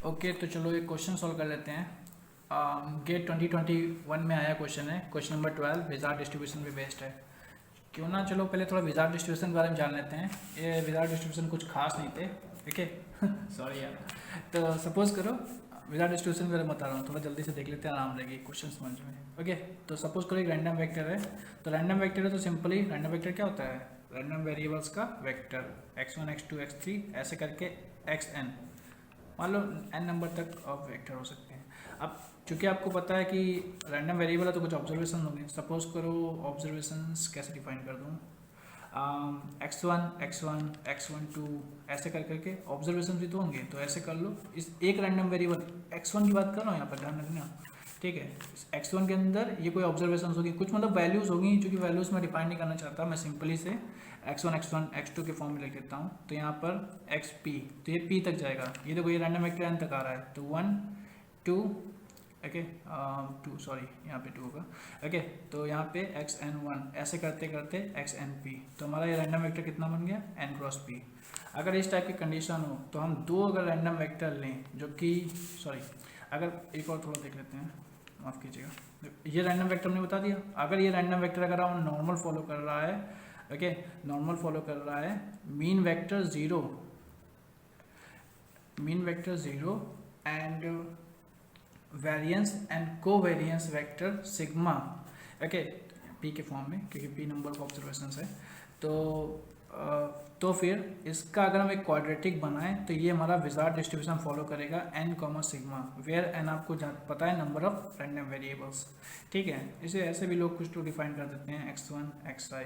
Okay, तो चलो एक क्वेश्चन सॉल्व कर लेते हैं। गेट 2021 में आया क्वेश्चन है, क्वेश्चन नंबर 12 विजार्ड डिस्ट्रीब्यूशन पे बेस्ड है। क्यों ना चलो पहले थोड़ा विजार्ड डिस्ट्रीब्यूशन के बारे में जान लेते हैं। ये विजार्ड डिस्ट्रीब्यूशन कुछ खास नहीं थे, ठीक है। सॉरी यार। तो सपोज करो, विजार्ड डिस्ट्रीब्यूशन के बारे में बता रहा हूँ, थोड़ा जल्दी से देख लेते हैं, आराम रहेगी क्वेश्चन समझ में। ओके, तो सपोज करो एक रैंडम वेक्टर है। तो रैंडम वेक्टर है तो सिंपली रैंडम वेक्टर क्या होता है? रैंडम वेरिएबल्स का वेक्टर, x1 x2 x3 ऐसे करके xn, मान लो n नंबर तक ऑफ वेक्टर हो सकते हैं। अब चूंकि आपको पता है कि रैंडम वेरिएबल है तो कुछ ऑब्जर्वेशन होंगे। सपोज करो ऑब्जर्वेशंस कैसे डिफाइन कर दूँ, x1 x1 x12 ऐसे कर करके ऑब्जर्वेशन भी तो होंगे, तो ऐसे कर लो। इस एक रैंडम वेरिएबल x1 की बात कर रहा हूँ यहाँ पर, ध्यान रखना, ठीक है। x1 के अंदर ये कोई ऑब्जर्वेशन होगी, कुछ मतलब वैल्यूज़ होगी, चूँकि वैल्यूज़ मैं डिफाइन नहीं करना चाहता, मैं सिंपली से x1 x1 x2 के फॉर्म में लिख देता हूँ। तो यहाँ पर xp, तो ये p तक जाएगा। ये देखो ये रैंडम वेक्टर n तक आ रहा है, तो 1 2, ओके 2, सॉरी यहाँ पे 2 होगा। ओके, तो यहाँ पे xn1 ऐसे करते करते xnp, तो हमारा ये रैंडम वेक्टर कितना बन गया? n cross p। अगर इस टाइप की कंडीशन हो तो हम दो अगर रैंडम वेक्टर लें, जो कि सॉरी, अगर एक और थोड़ा देख लेते हैं, माफ़ कीजिएगा, ये रैंडम वेक्टर हमने बता दिया। अगर ये रैंडम वेक्टर अगर हम नॉर्मल फॉलो कर रहा है, ओके नॉर्मल फॉलो कर रहा है, mean vector zero, mean vector zero and variance and covariance vector sigma, okay P के फॉर्म में, क्योंकि पी नंबर ऑफ ऑब्जर्वेशंस है। तो फिर इसका अगर हम एक क्वाड्रेटिक बनाएं तो ये हमारा विजार्ड डिस्ट्रीब्यूशन फॉलो करेगा n comma sigma, where n आपको पता है नंबर ऑफ रैंडम वेरिएबल्स, ठीक है। इसे ऐसे भी लोग कुछ तो डिफाइन कर देते हैं x1 xi,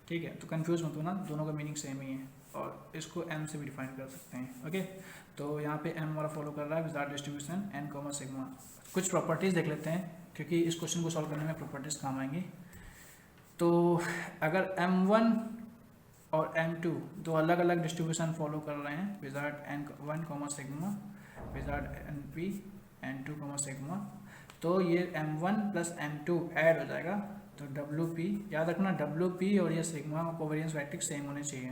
ठीक है। तो कंफ्यूज मत होना, दोनों का मीनिंग सेम ही है, और इसको m से भी डिफाइन कर सकते हैं। ओके, तो यहाँ पे m हमारा फॉलो कर रहा है wizard distribution n comma sigma. कुछ प्रॉपर्टीज़ देख लेते हैं, क्योंकि इस क्वेश्चन को सॉल्व करने में प्रॉपर्टीज़ काम आएंगी। तो अगर m1 और m2 दो अलग अलग डिस्ट्रीब्यूशन फॉलो कर रहे हैं, wizard n1 comma sigma, wizard np n2 comma sigma, तो ये m1 प्लस m2 ऐड हो जाएगा, तो wp, याद रखना wp और ये सिग्मा कोवेरिएंस मैट्रिक्स सेम होने चाहिए।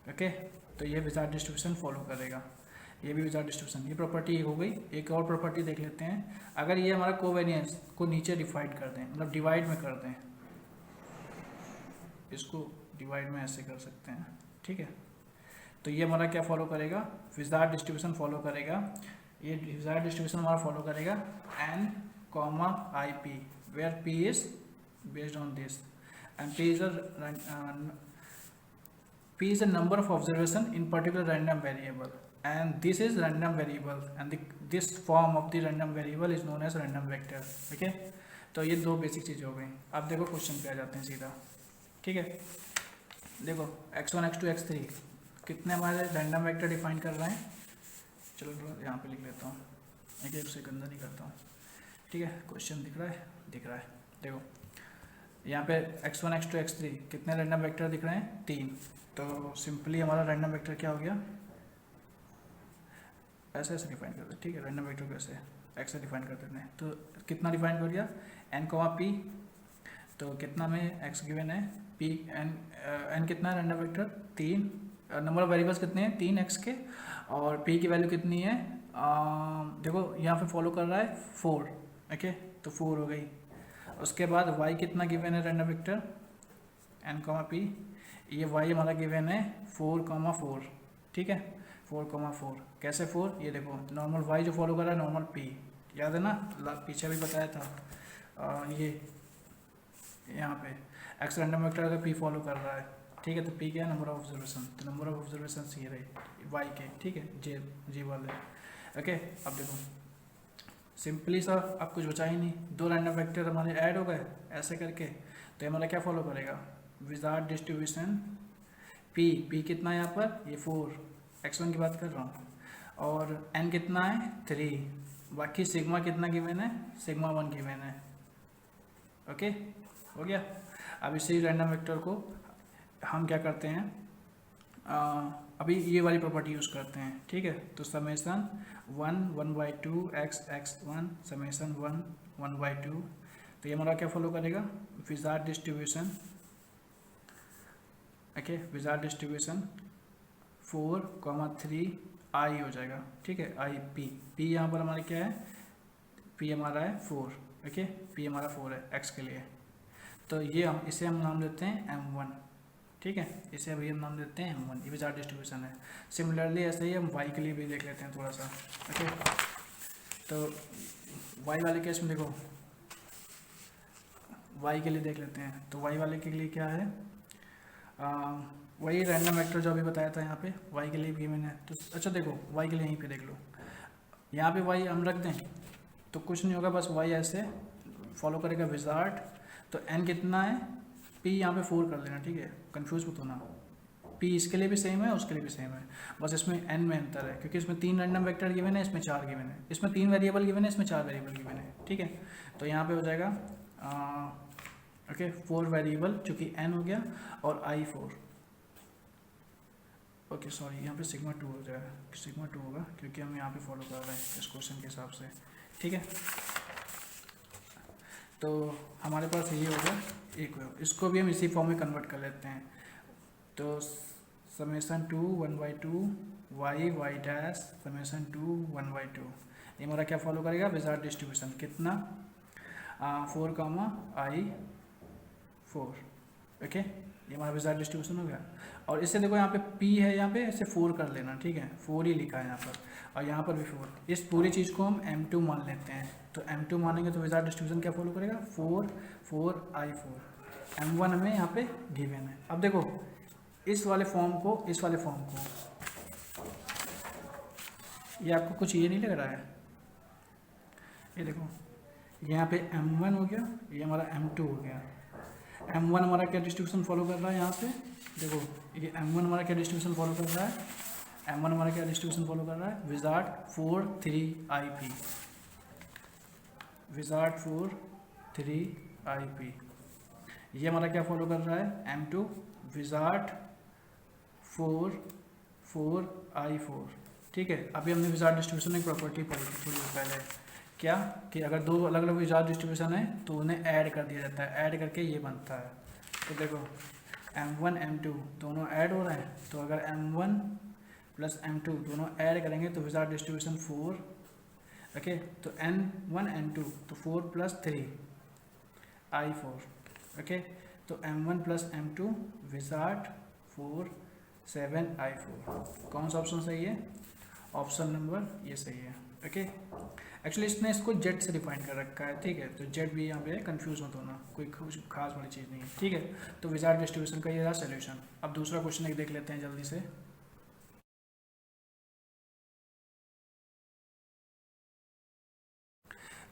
ओके, तो ये विजार्ड डिस्ट्रीब्यूशन फॉलो करेगा, ये भी विजार्ड डिस्ट्रीब्यूशन, ये प्रॉपर्टी हो गई। एक और प्रॉपर्टी देख लेते हैं, अगर ये हमारा कोवेरिएंस को नीचे डिवाइड कर दें, मतलब डिवाइड में कर दें, इसको डिवाइड में ऐसे कर सकते हैं, ठीक है। तो ये हमारा क्या फॉलो करेगा? विजार्ड डिस्ट्रीब्यूशन फॉलो करेगा। ये विजार्ड डिस्ट्रीब्यूशन हमारा फॉलो करेगा n comma I P, where p is based on this and p is a number of observation in particular random variable, and this is random variable, and this form of the random variable is known as random vector। okay, तो ये दो basic चीज़ें हो गई। अब देखो question पे आ जाते हैं सीधा, ठीक है। देखो x1 x2 x3 कितने हमारे रैंडम वेक्टर डिफाइन कर रहे हैं। चलो यहाँ पे लिख लेता हूँ, एक से गंदा नहीं करता हूँ, ठीक है। क्वेश्चन दिख रहा है, दिख रहा है। देखो यहाँ पे x1 x2 x3 कितने रैंडम वेक्टर दिख रहे हैं? 3। तो सिंपली हमारा रैंडम वेक्टर क्या हो गया? ऐसे ऐसे डिफाइन करते हैं, ठीक है। रैंडम वेक्टर को ऐसे x से डिफाइन कर देते हैं, तो कितना डिफाइन कर दिया? n कॉमा p, तो कितना में x गिवन है? p n कितना है random vector? 3। Number of variables कितने हैं? 3 x के, और p की वैल्यू कितनी है? देखो यहाँ पे फॉलो कर रहा है 4, ओके तो 4 हो गई। उसके बाद y कितना गिवन है random vector? n comma p, ये y हमारा गिवन है 4,4, ठीक है 4,4। कैसे 4? ये देखो नॉर्मल y जो फॉलो कर रहा है नॉर्मल p, याद है ना, पीछे भी बताया था। ये यहाँ पे x रैंडम वेक्टर अगर p फॉलो कर रहा है, ठीक है, तो p क्या है? नंबर ऑफ ऑब्जर्वेशन, तो नंबर ऑफ ऑब्जर्वेशन ये रही y के, ठीक है, जे वाले। ओके, अब देखो सिंपली सा, अब कुछ बचा ही नहीं, दो रैंडम वेक्टर हमारे ऐड हो गए ऐसे करके, तो ये हमारा क्या फॉलो करेगा? विजार्ड डिस्ट्रीब्यूशन p कितना है यहाँ पर? ये 4, x1 की बात कर रहा हूँ, और n कितना है? 3, बाकी सिग्मा कितना गिवन है? सिग्मा 1 गिवन है। ओके, हो गया। अब इसी रैंडम वेक्टर को हम क्या करते हैं, अभी ये वाली प्रॉपर्टी यूज़ करते हैं, ठीक है। तो समेसन 1/2 x1 समेसन 1/2, तो ये हमारा क्या फॉलो करेगा? Wizard distribution, okay wizard distribution 4,3 आई हो जाएगा, ठीक है, आई पी यहाँ पर हमारे क्या है, पी हमारा है 4, ओके, पी हमारा 4 है एक्स के लिए। तो ये इसे हम नाम देते हैं M1, ठीक है, इसे अभी हम नाम देते हैं M1, ये विजार्ड डिस्ट्रीब्यूशन है। सिमिलरली ऐसे ही हम y के लिए भी देख लेते हैं थोड़ा सा, ओके। तो y वाले केस में देखो, y के लिए देख लेते हैं। तो y वाले के लिए क्या है, वही रैंडम वेक्टर जो अभी बताया था यहाँ पे y के लिए भी मैंने। तो अच्छा देखो y के लिए यहीं पे देख लो, यहाँ पे y हम रख दें तो कुछ नहीं होगा, बस y ऐसे फॉलो करेगा विजार्ड। तो n कितना है, p यहाँ पे 4 कर लेना, ठीक है, कंफ्यूज मत होना। p इसके लिए भी सेम है, उसके लिए भी सेम है, बस इसमें n में अंतर है, क्योंकि इसमें 3 रैंडम वेक्टर गिवन है, इसमें 4 गिवन है, इसमें 3 वेरिएबल गिवन है, इसमें 4 वेरिएबल गिवन है, ठीक है। तो यहाँ पे हो जाएगा ओके 4 वेरिएबल, चूँकि n हो गया और i 4, ओके सॉरी, यहाँ पे सिग्मा 2 हो जाएगा, सिग्मा 2 होगा, क्योंकि हम यहाँ पे फॉलो कर रहे हैं इस क्वेश्चन के हिसाब से, ठीक है। तो हमारे पास ये होगा एक, इसको भी हम इसी फॉर्म में कन्वर्ट कर लेते हैं। तो समेसन 2 1/2 y डैश समेसन 2 1/2, ये हमारा क्या फॉलो करेगा, विजार्ड डिस्ट्रीब्यूशन, कितना 4 कामा i 4, ओके, ये हमारा विजार्ड डिस्ट्रीब्यूशन हो गया। और इससे देखो यहाँ पे p है, यहाँ पे इसे 4 कर लेना, ठीक है, 4 ही लिखा है यहाँ पर, और यहाँ पर भी 4। इस पूरी चीज़ को हम M2 मान लेते हैं। तो M2 मानेंगे तो विजार्ड डिस्ट्रीब्यूशन क्या फॉलो करेगा, 4 4 i 4। M1 हमें यहाँ पे गिवन है। अब देखो इस वाले फॉर्म को, इस वाले फॉर्म को, ये आपको कुछ ये नहीं लग रहा है, ये देखो यहाँ पे M1 हो गया, ये हमारा M2 हो गया। M1 हमारा क्या डिस्ट्रीब्यूशन फॉलो कर रहा है, यहाँ पे देखो ये M1 हमारा क्या डिस्ट्रीब्यूशन फॉलो कर रहा है, M1 हमारा क्या डिस्ट्रीब्यूशन फॉलो कर रहा है, विजार्ड 4 3 IP, विजार्ड 4 3 IP। ये हमारा क्या फॉलो कर रहा है, M2 विजार्ड 4 4 I 4, ठीक है। अभी हमने विजार्ड डिस्ट्रीब्यूशन की प्रॉपर्टी पढ़ी थी थोड़ी देर पहले, क्या कि अगर दो अलग अलग विजार्ड डिस्ट्रीब्यूशन है तो उन्हें ऐड कर दिया जाता है, ऐड करके ये बनता है। तो देखो M1 M2 दोनों ऐड हो रहे हैं, तो अगर M1 प्लस M2 दोनों ऐड करेंगे तो विजार्ड डिस्ट्रीब्यूशन 4, ओके। तो N1 N2 तो 4 प्लस 3 I 4, ओके। तो M1 plus M2 wizard 4 7 I 4। कौन सा ऑप्शन सही है, ऑप्शन नंबर ये सही है, ओके। एक्चुअली इसने इसको जेड से डिफाइन कर रखा है, ठीक है, तो जेड भी यहाँ पे कंफ्यूज मत होना, कोई खास बड़ी चीज़ नहीं है, ठीक है। तो विजार्ड डिस्ट्रीब्यूशन का ये रहा सोल्यूशन। अब दूसरा क्वेश्चन एक देख लेते हैं जल्दी से।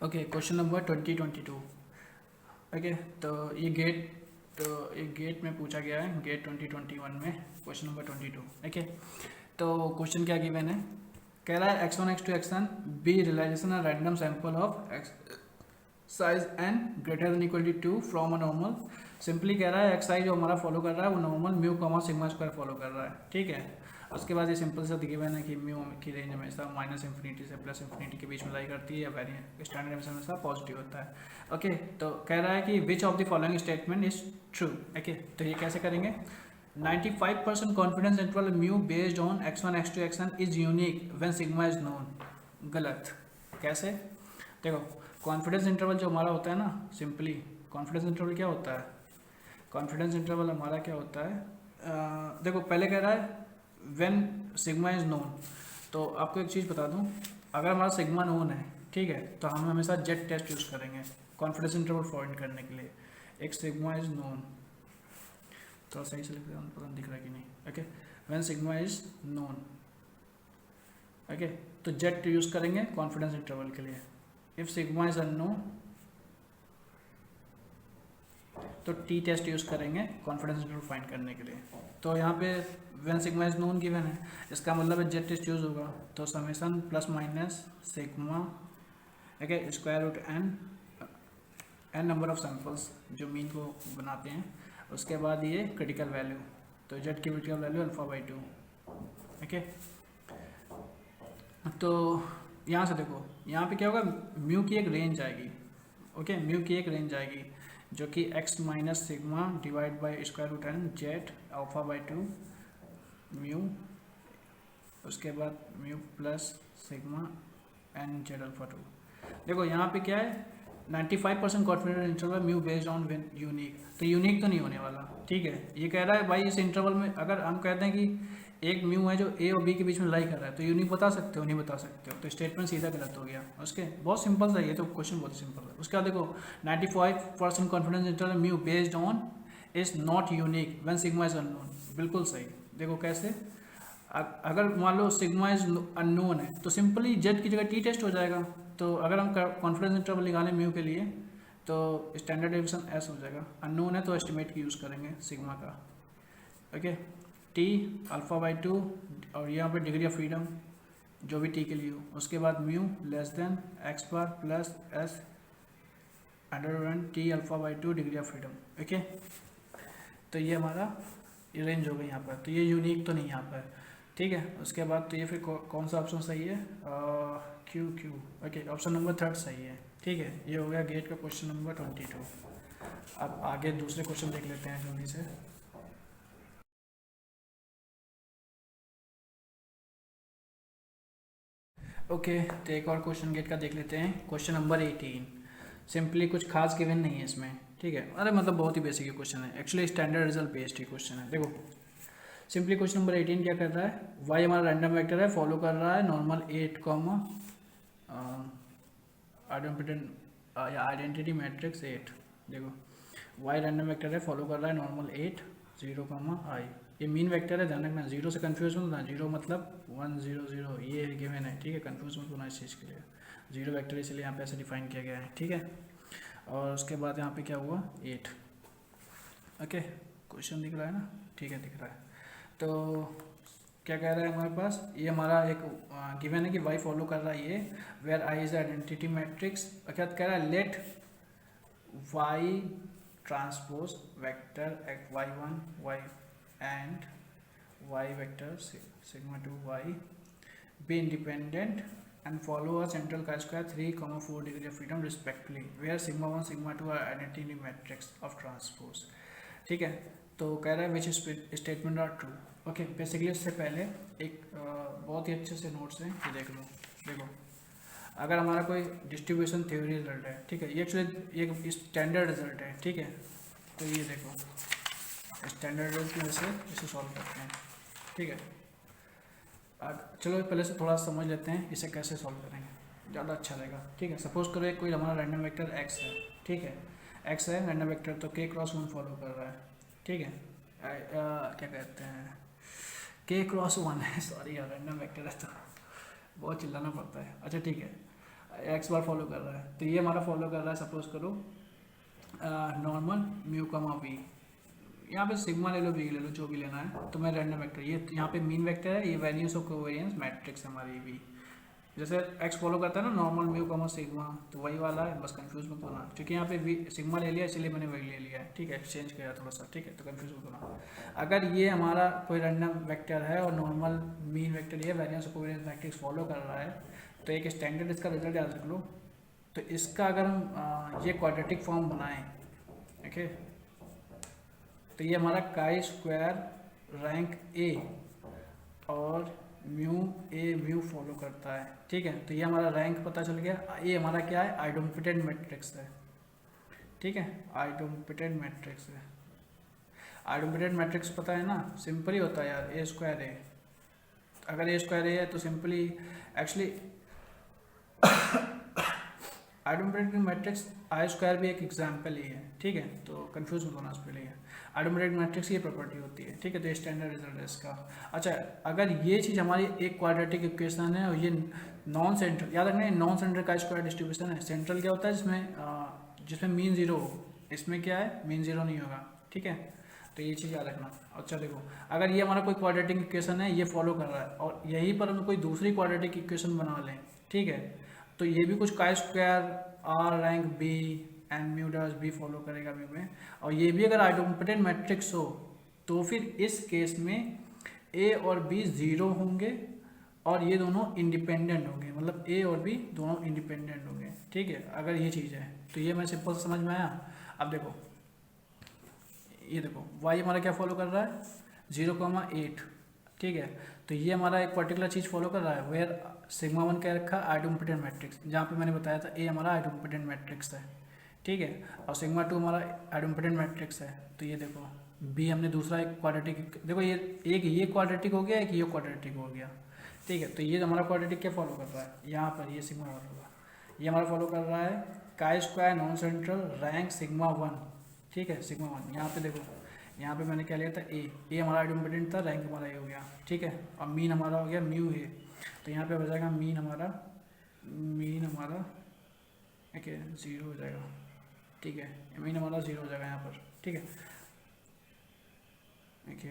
Okay, question number 2022, okay. तो ये गेट में पूछा गया है, गेट 2021 में क्वेश्चन नंबर 22, ओके। तो क्वेश्चन क्या गिवन है, कह रहा है x1 x2 xn be realisation a random sample of size n greater than equal to 2 from a normal. Simply कह रहा है एक्स आई जो हमारा फॉलो कर रहा है वो normal mu comma sigma square follow कर रहा है, ठीक है। उसके बाद ये सिंपल सा गिवन है कि म्यू की रेंज हमेशा -∞ से +∞ के बीच में लाई करती है, या वेरिएंट स्टैंडर्ड हमेशा पॉजिटिव होता है, ओके। तो कह रहा है कि which of the following statement is true, okay. तो ये कैसे करेंगे, 95% confidence interval mu based on x1 x2 xn is unique when sigma is known. गलत, कैसे, देखो कॉन्फिडेंस इंटरवल जो हमारा होता है ना, सिंपली कॉन्फिडेंस इंटरवल क्या होता है, कॉन्फिडेंस इंटरवल हमारा क्या होता है, देखो पहले कह रहा है व्हेन सिग्मा इज नोन। तो आपको एक चीज़ बता दूं, अगर हमारा सिग्मा नोन है, ठीक है, तो हम हमेशा जेड टेस्ट यूज़ करेंगे कॉन्फिडेंस इंटरवल फाइंड करने के लिए। एक सिग्मा इज नोन, तो सही से लिख रहा हूँ, पता दिख रहा है कि नहीं, okay. When sigma is known, okay, तो जेड यूज़ करेंगे कॉन्फिडेंस इंटरवल के लिए। इफ सिग्मा इज अननोन तो टी टेस्ट यूज़ करेंगे कॉन्फिडेंस इंटरवल फाइंड करने के लिए। तो यहाँ पे when sigma is known given है, इसका मतलब है जेड टेस्ट यूज़ होगा, तो summation plus minus sigma, okay, square root n number of samples जो मीन को बनाते हैं, उसके बाद ये क्रिटिकल वैल्यू, तो जेड की क्रिटिकल वैल्यू α/2, ओके। तो यहाँ से देखो, यहाँ पे क्या होगा, म्यू की एक रेंज आएगी, ओके, म्यू की एक रेंज आएगी जो कि x minus sigma divide by square root n Z α/2 mu उसके बाद mu plus sigma N Z alpha 2। देखो यहाँ पे क्या है, 95% confidence interval mu based on unique, तो यूनिक तो नहीं होने वाला, ठीक है। ये कह रहा है भाई इस इंटरवल में अगर हम कहते हैं कि एक म्यू है जो ए और बी के बीच में लाई कर रहा है, तो यूनिक बता सकते हो, नहीं बता सकते हो, तो स्टेटमेंट सीधा गलत हो गया। उसके बहुत सिंपल सा, ये तो क्वेश्चन बहुत सिंपल है। उसके बाद देखो 95% confidence interval mu based on is not unique when sigma is unknown, बिल्कुल सही। देखो कैसे, अगर मान लो सिग्मा इज अननोन है तो सिंपली जेड की जगह टी टेस्ट हो जाएगा। तो अगर हम कॉन्फिडेंस इंटरवल निकालें म्यू के लिए तो स्टैंडर्ड डेविएशन एस हो जाएगा, अननोन है तो एस्टिमेट की यूज़ करेंगे सिग्मा का। ओके, टी अल्फा बाई 2 और यहाँ पे डिग्री ऑफ फ्रीडम जो भी टी के लिए हो। उसके बाद mu less than x bar plus S under T alpha by 2 degree of freedom. Okay, तो ये हमारा रेंज हो गई यहाँ पर, तो ये यूनिक तो नहीं यहाँ पर, ठीक है। उसके बाद तो ये फिर कौन सा ऑप्शन सही है, Q Q. Okay, option number 3 सही है, ठीक है। ये हो गया गेट का क्वेश्चन नंबर 22। अब आगे दूसरे क्वेश्चन देख लेते हैं जल्दी से। ओके, तो एक और क्वेश्चन गेट का देख लेते हैं, क्वेश्चन नंबर 18। सिंपली कुछ खास गिवन नहीं है इसमें, ठीक है। अरे मतलब बहुत ही बेसिक क्वेश्चन है, एक्चुअली स्टैंडर्ड रिजल्ट बेस्ड ही क्वेश्चन है। देखो सिंपली क्वेश्चन नंबर 18 क्या कर रहा है, वाई हमारा रैंडम वेक्टर है, फॉलो कर रहा है नॉर्मल 8 कॉमा आइडेंटिटी मैट्रिक्स 8। देखो वाई रैंडम वेक्टर है, फॉलो कर रहा है नॉर्मल 8 0 कॉमा आई। ये मीन वेक्टर है, ध्यान रखना, जीरो से कन्फ्यूज मत होना, जीरो मतलब 1 0 0 ये गिवन है, ठीक है। कन्फ्यूज मत होना इस चीज़ के लिए, जीरो वेक्टर इसलिए यहाँ पे ऐसे डिफाइन किया गया है, ठीक है। और उसके बाद यहाँ पे क्या हुआ 8। ओके, क्वेश्चन दिख रहा है ना, ठीक है दिख रहा है। तो क्या कह रहा है हमारे पास, ये हमारा एक गिवन है कि वाई फॉलो कर रहा है ये where I is identity matrix. क्या कह रहा है, let Y transpose vector y1 y and y vector sigma 2 y be independent and follow a central chi square 3, 4 degree of freedom respectively where sigma 1 sigma 2 are identity matrix of transpose, ठीक है। तो कह रहा है which statement are true. Okay, basically इससे पहले एक बहुत ही अच्छे से नोट्स हैं, ये देख लो। देखो अगर हमारा कोई डिस्ट्रीब्यूशन थ्योरी रिजल्ट है, ठीक है, ये एक्चुअली ये स्टैंडर्ड रिजल्ट है, ठीक है। तो ये देखो स्टैंडर्ड रिजल्ट की वजह से इसे सॉल्व करते हैं, ठीक है। चलो पहले से थोड़ा समझ लेते हैं इसे कैसे सॉल्व करेंगे, ज़्यादा अच्छा रहेगा, ठीक है। सपोज करो एक कोई हमारा रैंडम वेक्टर x है, ठीक है, x है रैंडम वेक्टर, तो k क्रॉस 1 फॉलो कर रहा है, ठीक है। क्या कहते हैं, k क्रॉस 1 है, सॉरी यार रैंडम वेक्टर है तो बहुत चिल्लाना पड़ता है। अच्छा ठीक है, x बार फॉलो कर रहा है, तो ये हमारा फॉलो कर रहा है, सपोज करो नॉर्मल म्यू कमा वी, यहाँ पे सिग्मा ले लो वी ले लो जो भी लेना है, तो मैं रैंडम वेक्टर, ये यहाँ पे मीन वेक्टर है, ये वैल्यूज ऑफ कोवेरिएंस मैट्रिक्स हमारी वी, जैसे x फॉलो करता है ना नॉर्मल म्यू कमा सिग्मा, तो वही वाला है, बस कंफ्यूज मत होना, क्योंकि यहाँ पे वी सिग्मा ले लिया इसलिए मैंने वही ले लिया है, ठीक है, एक्सचेंज किया थोड़ा सा, ठीक है, तो कंफ्यूज मत होना। अगर ये हमारा कोई रैंडम वेक्टर है और नॉर्मल मीन वेक्टर ये values of covariance matrix follow कर रहा है, तो एक स्टैंडर्ड इसका रिजल्ट याद रख लो। तो इसका अगर हम ये क्वाड्रेटिक फॉर्म बनाएं, ओके, तो ये हमारा काई स्क्वायर रैंक ए और म्यू ए म्यू फॉलो करता है, ठीक है। तो ये हमारा रैंक पता चल गया, ये हमारा क्या है, आइडेंटिटी मैट्रिक्स है, ठीक है, आइडेंटिटी मैट्रिक्स है। आइडेंटिटी मैट्रिक्स पता है ना, सिंपल ही होता है यार, ए स्क्वायर ए, अगर ए स्क्वायर ए है तो सिंपली एक्चुअली आइडेंटिटी मैट्रिक्स आई स्क्वायर भी एक एग्जाम्पल ही है, ठीक है, तो कंफ्यूज मत होना उसके लिए। आइडेंटिटी मैट्रिक्स ये प्रॉपर्टी होती है, ठीक है, तो स्टैंडर्ड रिजल्ट है इसका। अच्छा, अगर ये चीज़ हमारी एक क्वाड्रेटिक इक्वेशन है और ये नॉन सेंट्रल, याद रखना non central chi square distribution है। सेंट्रल क्या होता है, जिसमें मीन जीरो हो, इसमें क्या है मीन जीरो नहीं होगा, ठीक है, तो ये चीज़ याद रखना। अच्छा देखो, अगर ये हमारा कोई क्वाड्रेटिक इक्वेशन है, ये फॉलो कर रहा है, और यहीं पर हम कोई दूसरी क्वाड्रेटिक इक्वेशन बना लें, ठीक है, तो ये भी कुछ chi square R rank B and mu dash B follow करेगा म्यू में, और ये भी अगर आइडेंटिटी मैट्रिक्स हो, तो फिर इस केस में ए और बी ज़ीरो होंगे और ये दोनों इंडिपेंडेंट होंगे, मतलब ए और बी दोनों इंडिपेंडेंट होंगे, ठीक है। अगर ये चीज़ है तो ये मैं सिंपल समझ में आया। अब देखो ये देखो वाई हमारा क्या फॉलो कर रहा है, 0,8 ठीक है। तो ये हमारा एक पर्टिकुलर चीज़ फॉलो कर रहा है, वेयर सिग्मा वन क्या रखा, आइडेम्पोटेंट मैट्रिक्स, जहाँ पे मैंने बताया था ए हमारा आइडेम्पोटेंट मैट्रिक्स है, ठीक है, और सिग्मा टू हमारा आइडेम्पोटेंट मैट्रिक्स है। तो ये देखो बी हमने दूसरा एक क्वाड्रेटिक, देखो ये एक ये क्वाड्रेटिक हो गया, एक ये क्वाड्रेटिक हो गया, ठीक है। तो ये हमारा क्वाड्रेटिक क्या फॉलो कर रहा है, यहाँ पर ये सिग्मा वन होगा, ये हमारा फॉलो कर रहा है chi square non central rank sigma one, ठीक है, सिग्मा वन। यहाँ पे देखो, यहाँ पे मैंने क्या लिया था ए हमारा आइडेम्पोटेंट था, रैंक हमारा ए हो गया, ठीक है, और मीन हमारा हो गया म्यू ए। तो यहाँ पे हो जाएगा मीन हमारा ओके 0 हो जाएगा, ठीक है, मीन हमारा 0 हो जाएगा यहाँ पर, ठीक है, ओके,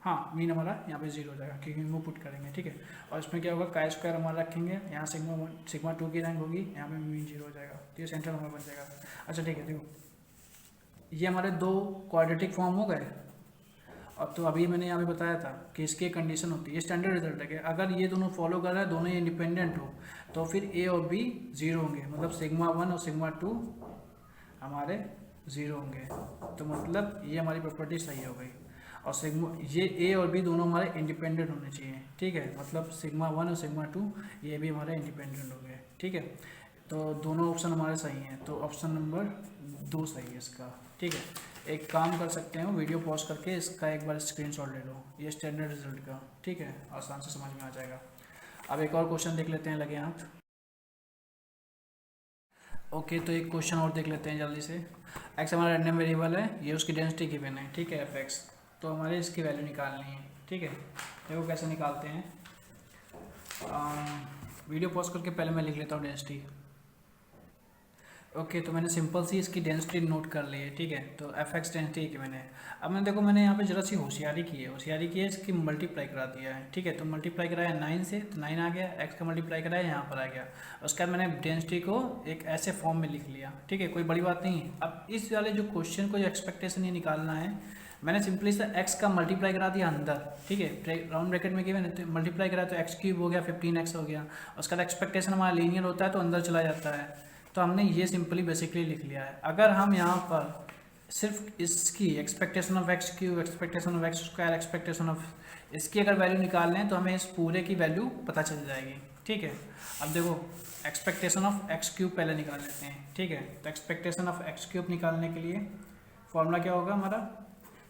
हाँ मीन हमारा यहाँ पे 0 हो जाएगा क्योंकि वो पुट करेंगे, ठीक है। और इसमें क्या होगा, काई स्क्वायर हमारा रखेंगे, यहाँ सिग्मा टू की रैंक होगी, यहाँ पे मीन 0 हो जाएगा, तो ये सेंटर हमारा बन जाएगा। अच्छा ठीक है, देखो ये हमारे दो क्वाड्रेटिक फॉर्म हो गए। अब तो अभी मैंने यहाँ पे बताया था कि इसकी कंडीशन होती है, ये स्टैंडर्ड रिजल्ट है कि अगर ये दोनों फॉलो कर रहा है, दोनों इंडिपेंडेंट हो, तो फिर ए और बी 0 होंगे, मतलब सिग्मा वन और सिग्मा टू हमारे 0 होंगे। तो मतलब ये हमारी प्रॉपर्टी सही हो गई। और सिग्मा ये ए और बी दोनों हमारे इंडिपेंडेंट होने चाहिए, ठीक है, मतलब सिग्मा वन और सिग्मा टू ये भी हमारे इंडिपेंडेंट हो गए, ठीक है। तो दोनों ऑप्शन हमारे सही हैं, तो ऑप्शन नंबर 2 सही है इसका, ठीक है। एक काम कर सकते हो, वीडियो पॉज करके इसका एक बार स्क्रीनशॉट ले लो, ये स्टैंडर्ड रिजल्ट का, ठीक है, आसान से समझ में आ जाएगा। अब एक और क्वेश्चन देख लेते हैं, लगे हाथ। ओके, तो एक क्वेश्चन और देख लेते हैं जल्दी से। एक्स हमारा रैंडम वेरिएबल है, ये उसकी डेंसिटी गिवन है, ठीक है, एफ एक्स। तो हमारे इसकी वैल्यू निकालनी है, ठीक है। देखो कैसे निकालते हैं, वीडियो पॉज करके पहले मैं लिख लेता हूँ डेंसिटी। ओके, तो मैंने सिंपल सी इसकी डेंसिटी नोट कर ली है, ठीक है। तो एफ एक्स डेंसिटी की मैंने देखो मैंने यहाँ पे जरा सी होशियारी की है, इसकी मल्टीप्लाई करा दिया है, ठीक है। तो मल्टीप्लाई कराया 9 से, तो 9 आ गया, एक्स का मल्टीप्लाई कराया यहाँ पर आ गया। उसके बाद मैंने डेंसिटी को एक ऐसे फॉर्म में लिख लिया, ठीक है, कोई बड़ी बात नहीं है। अब इस वाले जो क्वेश्चन को जो एक्सपेक्टेशन ये निकालना है, मैंने सिंपली से एक्स का मल्टीप्लाई करा दिया अंदर, ठीक है, राउंड ब्रैकेट में गिवन है, तो मल्टीप्लाई करा तो एक्स क्यूब हो गया, 15x हो गया। उसका एक्सपेक्टेशन हमारा लीनियर होता है तो अंदर चला जाता है, तो हमने ये सिंपली बेसिकली लिख लिया है। अगर हम यहाँ पर सिर्फ इसकी expectation of x cube, expectation of x square, expectation of इसकी अगर वैल्यू निकाल लें तो हमें इस पूरे की वैल्यू पता चल जाएगी, ठीक है। अब देखो एक्सपेक्टेशन ऑफ एक्स क्यूब पहले निकाल लेते हैं, ठीक है। तो एक्सपेक्टेशन ऑफ एक्स क्यूब निकालने के लिए फॉर्मूला क्या होगा हमारा,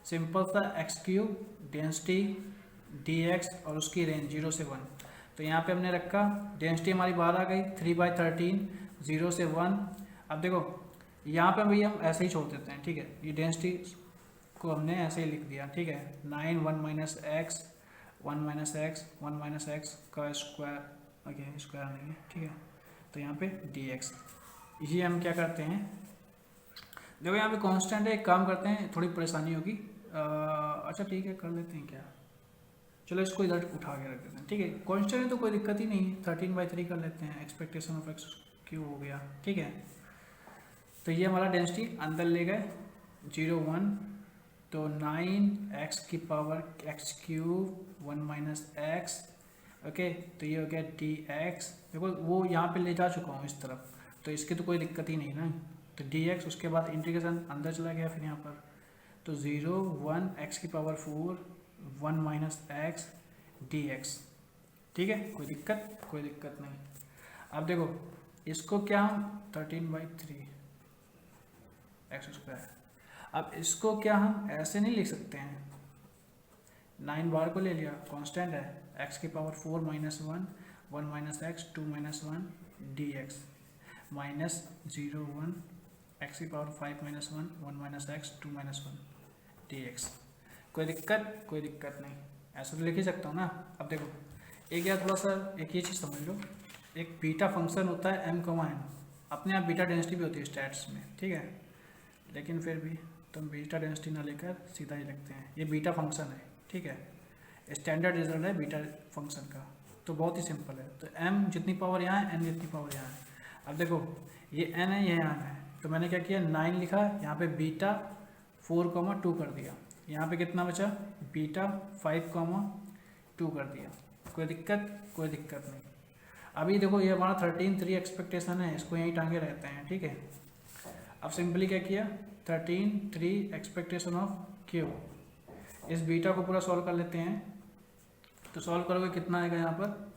सिंपल सा x cube density D x और उसकी रेंज 0 से 1। तो यहाँ पे हमने रखा, डेंसिटी हमारी बाहर आ गई 3/13, 0 से 1। अब देखो यहाँ पे भी हम ऐसे ही छोड़ देते हैं, ठीक है, ये डेंसिटी को हमने ऐसे ही लिख दिया, ठीक है। 9 1 minus x 1 minus x 1 minus x का स्क्वायर, ओके स्क्वायर नहीं है, ठीक है। तो यहाँ पे डी एक्स, ये हम क्या करते हैं, देखो यहाँ पे कांस्टेंट है, एक काम करते हैं, थोड़ी परेशानी होगी, अच्छा ठीक है कर लेते हैं क्या, चलो इसको इधर उठा के रख देते हैं, ठीक है। कांस्टेंट है तो कोई दिक्कत ही नहीं है, 13/3 कर लेते हैं, एक्सपेक्टेशन ऑफ एक्स क्यूब हो गया, ठीक है। तो ये हमारा डेंसिटी अंदर ले गए 0 1, तो 9x की power x cube 1 minus x, okay. तो ये हो गया dx, देखो वो यहाँ पे ले जा चुका हूँ इस तरफ, तो इसकी तो कोई दिक्कत ही नहीं ना। तो dx, उसके बाद इंटीग्रेशन अंदर चला गया, फिर यहाँ पर तो 0 1 x की पावर 4 1 माइनस एक्स dx, ठीक है, कोई दिक्कत नहीं। अब देखो इसको क्या हम 13/3 एक्स स्क्वायर, अब इसको क्या हम ऐसे नहीं लिख सकते हैं, 9 बार को ले लिया, कांस्टेंट है, x की power 4 minus 1 1 minus x 2 minus 1 D x, minus 0 1 x की power 5 minus 1 1 minus x 2 minus 1 D x. कोई दिक्कत नहीं, ऐसा तो लिख ही सकता हूँ ना। अब देखो एक या थोड़ा सा एक ये चीज़ समझ लो, एक बीटा फंक्शन होता है m, अपने आप बीटा डेंसिटी भी होती है स्टैट्स में, ठीक है, लेकिन फिर भी तुम बीटा डेंसिटी ना लेकर सीधा ही रखते हैं, ये बीटा फंक्शन है, ठीक है, स्टैंडर्ड रिजल्ट है बीटा फंक्शन का, तो बहुत ही सिंपल है। तो m जितनी पावर यहाँ है, n जितनी पावर यहाँ है। अब देखो ये n है, ये यहाँ है, तो मैंने क्या किया 9 लिखा, यहाँ पे बीटा 4,2 कर दिया, यहाँ पे कितना बचा बीटा 5,2 कर दिया, कोई दिक्कत नहीं। अभी देखो ये हमारा 13/3 एक्सपेक्टेशन है, इसको यहीं टांगे रहते हैं, ठीक है। अब सिंपली क्या किया 13/3 एक्सपेक्टेशन ऑफ क्यू, इस बीटा को पूरा सॉल्व कर लेते हैं, तो सॉल्व करोगे कितना आएगा यहाँ पर,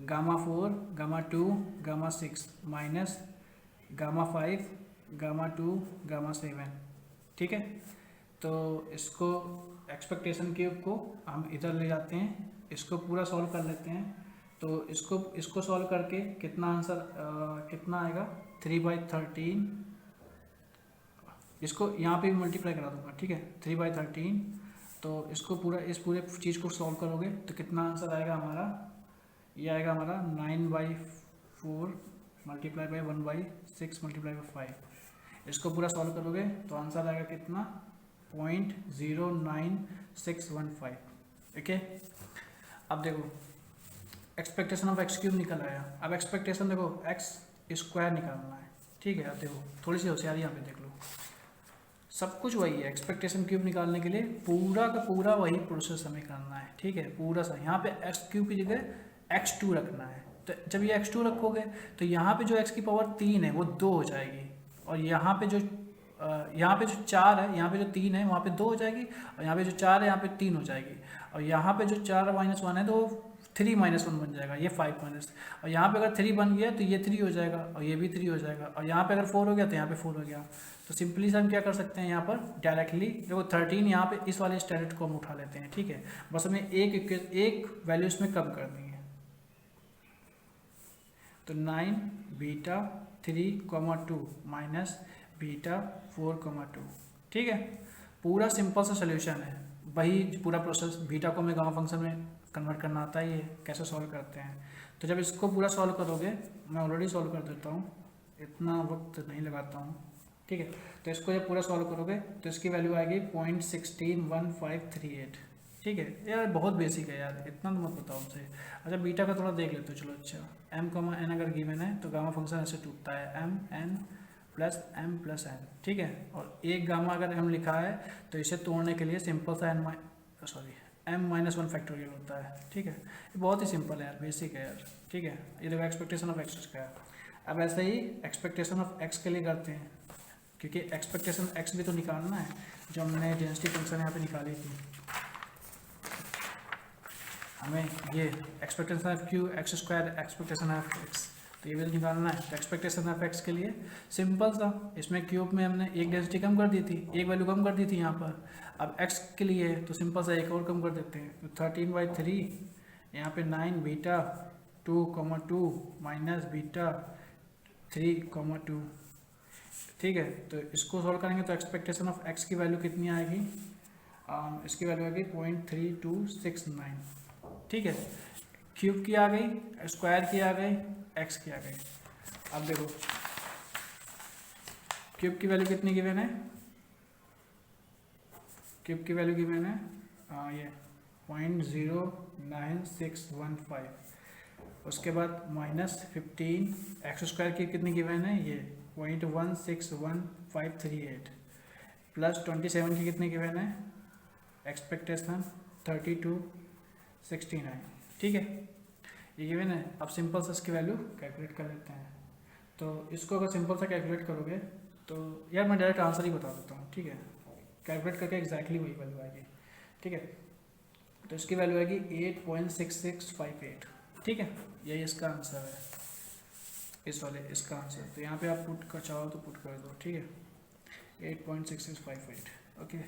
gamma 4 gamma 2 gamma 6 minus gamma 5 gamma 2 gamma 7, ठीक है। तो इसको एक्सपेक्टेशन क्यूब को हम इधर ले जाते हैं, इसको पूरा सॉल्व कर लेते हैं। तो इसको सॉल्व करके कितना आंसर कितना आएगा, 3/13, इसको यहाँ पे भी मल्टीप्लाई करा दूंगा, ठीक है, 3/13। तो इसको पूरा इस पूरे चीज़ को सॉल्व करोगे तो कितना आंसर आएगा हमारा, ये आएगा हमारा 9/4 मल्टीप्लाई बाई 1/6 मल्टीप्लाई बाई 5। इसको पूरा सॉल्व करोगे तो आंसर आएगा कितना, 0.09615। ओके, अब देखो एक्सपेक्टेशन ऑफ एक्स क्यूब निकल आया। अब एक्सपेक्टेशन देखो एक्स स्क्वायर निकालना है, ठीक है। अब देखो थोड़ी सी होशियारी यहाँ पे देख लो, सब कुछ वही है। एक्सपेक्टेशन क्यूब निकालने के लिए पूरा का पूरा वही प्रोसेस हमें करना है, ठीक है, पूरा सा। यहाँ पे एक्स क्यूब की जगह x2 रखना है। तो जब ये x2 रखोगे तो यहाँ पे जो x की पावर 3 है वो 2 हो जाएगी, और यहाँ पे जो 4 है, यहाँ पे जो 3 है वहाँ पे 2 हो जाएगी, और यहाँ पे जो 4 है यहाँ पे 3 हो जाएगी, और यहाँ पे जो 4 - 1 है तो 3 - 1 बन जाएगा, ये 5 माइनस। और यहाँ पे अगर 3 बन गया तो ये 3 हो जाएगा, और ये भी 3 हो जाएगा, और यहाँ पे अगर 4 हो गया तो यहाँ पे 4 हो गया। तो सिंपली से हम क्या कर सकते हैं, यहाँ पर डायरेक्टली देखो 13 यहाँ पे इस वाले स्टैंडर्ड को हम उठा लेते हैं, ठीक है। बस हमें एक वैल्यू इसमें कम करनी है। तो 9 बीटा 3,2 माइनस बीटा 4,2, ठीक है। पूरा सिंपल सा सोल्यूशन है, वही पूरा प्रोसेस। बीटा को हमें गामा फंक्शन में कन्वर्ट करना आता है, ये कैसे सॉल्व करते हैं। तो जब इसको पूरा सॉल्व करोगे, मैं ऑलरेडी सॉल्व कर देता हूँ, इतना वक्त नहीं लगाता हूँ, ठीक है। तो इसको जब पूरा सॉल्व करोगे तो इसकी वैल्यू आएगी 0.161538, ठीक है। यार बहुत बेसिक है यार, इतना तो मत बताओ हमसे। अच्छा बीटा का थोड़ा देख लेते हो, चलो। अच्छा m, n अगर गिवन है तो गामा फंक्शन ऐसे टूटता है m n plus m plus n, ठीक है। और एक गामा अगर m लिखा है तो इसे तोड़ने के लिए सिंपल सा m - 1 फैक्टोरियल होता है, ठीक है। ये बहुत ही सिंपल है यार, बेसिक है यार, ठीक है। ये देखो एक्सपेक्टेशन ऑफ एक्स स्क्वायर। अब ऐसे ही एक्सपेक्टेशन ऑफ एक्स के लिए करते हैं, क्योंकि एक्सपेक्टेशन एक्स भी तो निकालना है, जो हमने डेंसिटी फंक्शन यहाँ पे निकाली थी। हमें ये expectation of Q x square expectation of x, तो ये भी तो निकालना है। तो एक्सपेक्टेशन ऑफ एक्स के लिए सिंपल सा, इसमें क्यूब में हमने एक डेंसिटी कम कर दी थी, एक वैल्यू कम कर दी थी यहाँ पर। अब एक्स के लिए तो सिंपल सा एक और कम कर देते हैं, तो 13/3 यहाँ पे 9 बीटा 2,2 माइनस बीटा 3,2, ठीक है। तो इसको सॉल्व करेंगे तो एक्सपेक्टेशन ऑफ एक्स की वैल्यू कितनी आएगी, इसकी वैल्यू आएगी 0.3269, ठीक है। क्यूब की आ गई, स्क्वायर की आ गई, एक्स की आ गई। अब देखो क्यूब की वैल्यू कितनी गिवन है, क्यूब की वैल्यू गिवन है ये 0.09615। उसके बाद -15, एक्स स्क्वायर की कितनी गिवन है, ये 0.161538, प्लस 27 की कितनी गिवन है, एक्सपेक्टेशन 3269, ठीक है। ये गिवन है। अब सिंपल सा इसकी वैल्यू कैलकुलेट कर लेते हैं। तो इसको अगर सिंपल सा कैलकुलेट करोगे तो यार मैं डायरेक्ट आंसर ही बता देता हूँ, ठीक है। कैलकुलेट करके एग्जैक्टली वही वैल्यू आएगी, ठीक है। तो इसकी वैल्यू आएगी 8.6658, ठीक है। यही इसका आंसर है, इस वाले इसका आंसर। तो यहाँ पे आप पुट कर चाहो तो पुट कर दो, ठीक है, 8.6658, ओके।